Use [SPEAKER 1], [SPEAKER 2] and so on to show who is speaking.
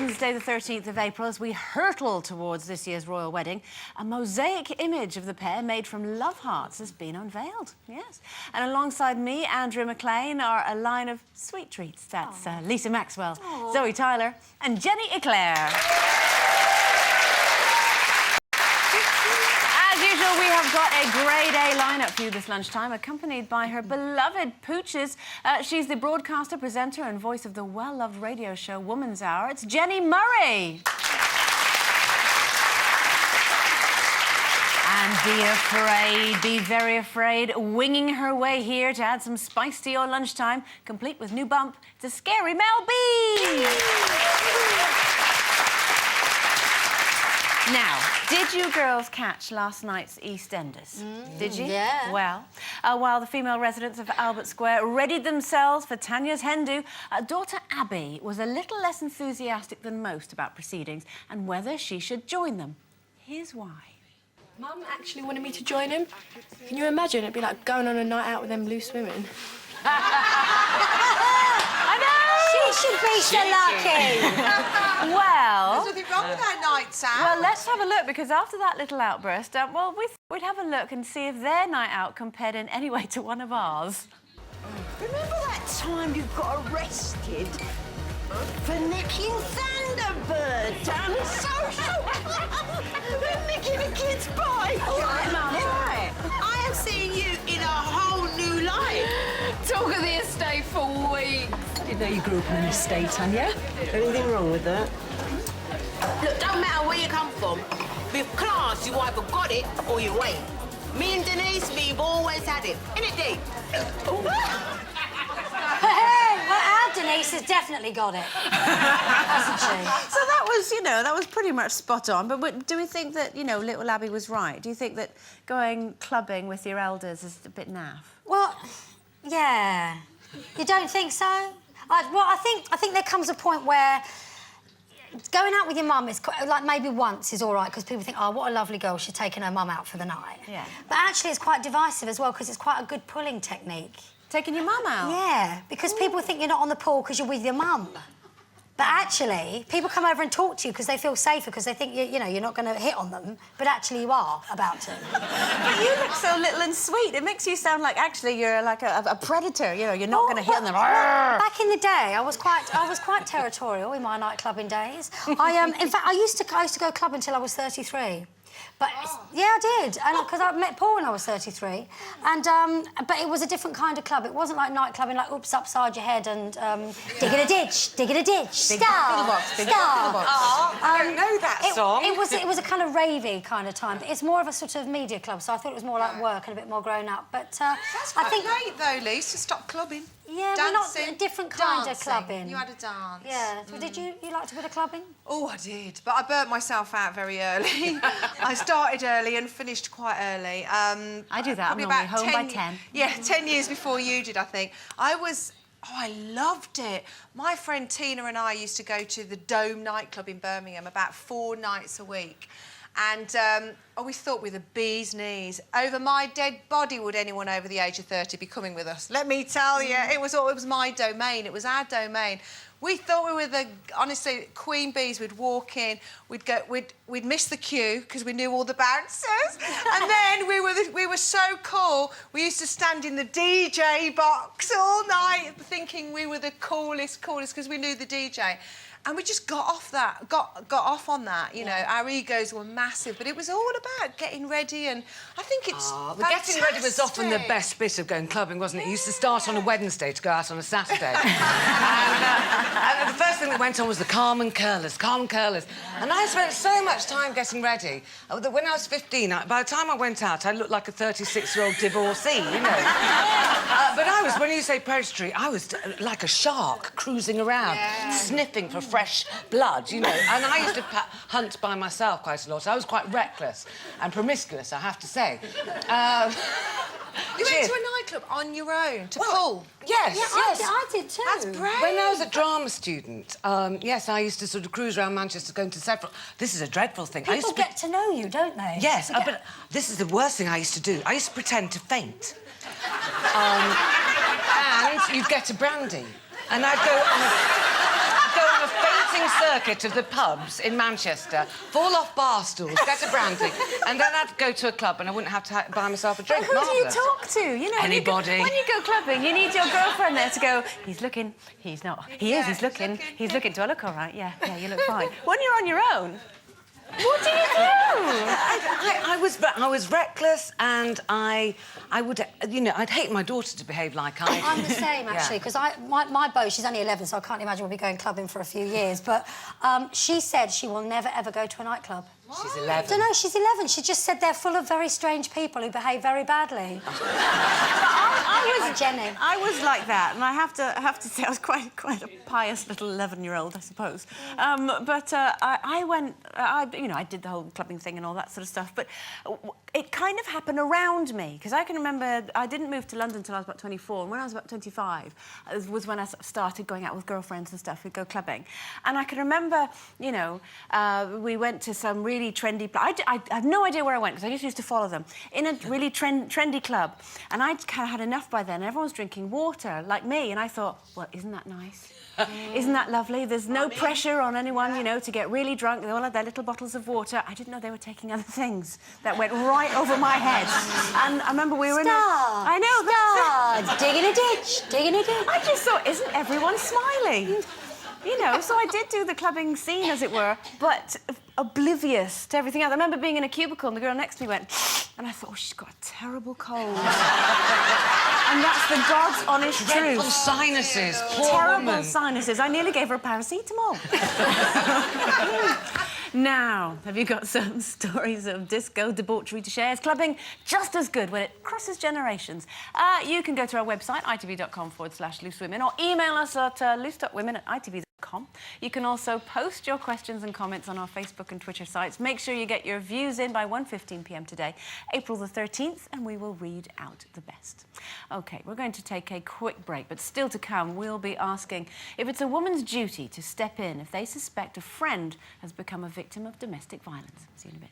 [SPEAKER 1] Wednesday, the 13th of April, as we hurtle towards this year's royal wedding, a mosaic image of the pair made from love hearts has been unveiled. Yes. And alongside me, Andrea Mclean, are a line of sweet treats. That's Lisa Maxwell, Zoe Tyler and Jenni Eclair. As usual, we have got a grade A lineup for you this lunchtime, accompanied by her beloved pooches. She's the broadcaster, presenter and voice of the well-loved radio show Woman's Hour. It's Jenni Murray. And be very afraid, winging her way here to add some spice to your lunchtime, complete with new bump, it's a scary Mel B. Now, did you girls catch last night's EastEnders? Did you?
[SPEAKER 2] Yeah.
[SPEAKER 1] Well, while the female residents of Albert Square readied themselves for Tanya's hen do, daughter Abby was a little less enthusiastic than most about proceedings and whether she should join them. Here's why.
[SPEAKER 3] Mum actually wanted me to join him. Can you imagine? It'd be like going on a night out with them loose women.
[SPEAKER 1] I know!
[SPEAKER 2] She should be so lucky.
[SPEAKER 1] Well...
[SPEAKER 4] There's nothing wrong with our nights out.
[SPEAKER 1] Well, let's have a look, because after that little outburst, well, we'd have a look and see if their night out compared in any way to one of ours.
[SPEAKER 5] Remember that time you got arrested for nicking Thunderbird down the social? Nicking a kid's bike.
[SPEAKER 4] Right, Mum, right. I am seeing you in a whole new light.
[SPEAKER 3] Talk of the estate for weeks.
[SPEAKER 5] Didn't know you grew up in an estate, Tanya. Anything wrong with that?
[SPEAKER 4] Look, don't matter where you come from. With class, you either got it or you ain't. Me and Denise, we've always had it. Innit, Dee?
[SPEAKER 2] Well, our Denise has definitely got it, hasn't she?
[SPEAKER 1] So that was, that was pretty much spot on. But do we think that, little Abby was right? Do you think that going clubbing with your elders is a bit naff?
[SPEAKER 2] Well, yeah. You don't think so? I think there comes a point where going out with your mum is quite, like, maybe once is all right because people think, oh, what a lovely girl, she's taken her mum out for the night. Yeah. But actually, it's quite divisive as well because it's quite a good pulling technique.
[SPEAKER 1] Taking your mum out?
[SPEAKER 2] Yeah, because people think you're not on the pool because you're with your mum. But actually, people come over and talk to you because they feel safer because they think, you're not going to hit on them, but actually you are about to.
[SPEAKER 1] But you look so little and sweet. It makes you sound like actually you're like a predator. You're not going to hit on them.
[SPEAKER 2] Back in the day, I was quite territorial in my nightclubbing days. In fact, I used to go club until I was 33. But yeah, I did, because I met Paul when I was 33, and but it was a different kind of club. It wasn't like night clubbing, like oops upside your head and dig in a ditch, star.
[SPEAKER 4] I don't know that song.
[SPEAKER 2] It was a kind of ravey kind of time. It's more of a sort of media club, so I thought it was more like work and a bit more grown up. But
[SPEAKER 4] that's quite late though, Lisa. Stop clubbing.
[SPEAKER 2] Yeah,
[SPEAKER 4] dancing,
[SPEAKER 2] we're not a different kind of clubbing.
[SPEAKER 4] You had a dance.
[SPEAKER 2] Yeah. So did you like a bit of clubbing?
[SPEAKER 4] Oh, I did, but I burnt myself out very early. I started early and finished quite early.
[SPEAKER 1] I do that. I'm normally home by 10.
[SPEAKER 4] Yeah, 10 years before you did, I think. I loved it. My friend Tina and I used to go to the Dome nightclub in Birmingham about 4 nights a week. And we thought with the bee's knees. Over my dead body would anyone over the age of 30 be coming with us? Let me tell you, it was my domain. It was our domain. We thought we were honestly, queen bees. We'd walk in, we'd miss the queue because we knew all the bouncers, and then we were so cool. We used to stand in the DJ box all night, thinking we were the coolest because we knew the DJ. And we just got off on that, Our egos were massive, but it was all about getting ready, and I think it's
[SPEAKER 6] getting ready was often the best bit of going clubbing, wasn't it? It used to start on a Wednesday to go out on a Saturday. and the first thing that went on was the Carmen Curlers. And I spent so much time getting ready that when I was 15, by the time I went out, I looked like a 36-year-old divorcee, But when you say predatory, I was like a shark cruising around, sniffing for fresh blood, And I used to hunt by myself quite a lot. I was quite reckless and promiscuous, I have to say.
[SPEAKER 4] You went to a nightclub on your own to pull?
[SPEAKER 6] Yes,
[SPEAKER 2] yes. I did too.
[SPEAKER 4] That's brave.
[SPEAKER 6] When I was a drama student, yes, I used to sort of cruise around Manchester going to several... This is a dreadful thing.
[SPEAKER 2] People get to know you, don't they?
[SPEAKER 6] Yes, but this is the worst thing I used to do. I used to pretend to faint. And you'd get a brandy. And I'd go on a fainting circuit of the pubs in Manchester, fall off bar stools, get a brandy, and then I'd go to a club and I wouldn't have to buy myself a drink.
[SPEAKER 1] Who do you
[SPEAKER 6] Marvellous.
[SPEAKER 1] talk to? You know,
[SPEAKER 6] Anybody.
[SPEAKER 1] When you go clubbing, you need your girlfriend there to go, he's looking, he's not. He is, he's looking. He's looking. Do I look all right? Yeah, you look fine. When you're on your own, what do you do?
[SPEAKER 6] I was reckless, and I would, you know, I'd hate my daughter to behave like I did.
[SPEAKER 2] I'm the same, actually, because my beau, she's only 11, so I can't imagine we'll be going clubbing for a few years, but she said she will never, ever go to a nightclub.
[SPEAKER 6] She's 11.
[SPEAKER 2] I don't know, she's 11. She just said they're full of very strange people who behave very badly.
[SPEAKER 1] I was
[SPEAKER 2] Jenni.
[SPEAKER 1] I was like that, and I have to say I was quite a pious little 11-year-old, I suppose. I went, you know, I did the whole clubbing thing and all that sort of stuff, but it kind of happened around me, because I can remember I didn't move to London until I was about 24, and when I was about 25 was when I started going out with girlfriends and stuff. We'd go clubbing, and I can remember, you know, we went to some really trendy... I have no idea where I went, because I used to follow them, in a really trendy club, and I'd kind of had enough by then. Everyone's drinking water, like me, and I thought, well, isn't that nice? Isn't that lovely? There's no pressure on anyone, you know, to get really drunk. They all had their little bottles of water. I didn't know they were taking other things. That went right over my head. And I remember we were in a... I know.
[SPEAKER 2] Digging a ditch, digging a ditch.
[SPEAKER 1] I just thought, isn't everyone smiling? You know, so I did do the clubbing scene, as it were, but oblivious to everything else. I remember being in a cubicle and the girl next to me went, and I thought, oh, she's got a terrible cold. And that's the God's honest truth.
[SPEAKER 6] Dreadful sinuses, poor
[SPEAKER 1] Terrible
[SPEAKER 6] woman.
[SPEAKER 1] sinuses. I nearly gave her a paracetamol. Now, have you got some stories of disco debauchery to share? Is clubbing just as good when it crosses generations? You can go to our website, itv.com/loosewomen, or email us at loose.women@itv.com. You can also post your questions and comments on our Facebook and Twitter sites. Make sure you get your views in by 1:15 p.m. today, April the 13th, and we will read out the best. OK, we're going to take a quick break, but still to come, we'll be asking if it's a woman's duty to step in if they suspect a friend has become a victim of domestic violence. See you in a bit.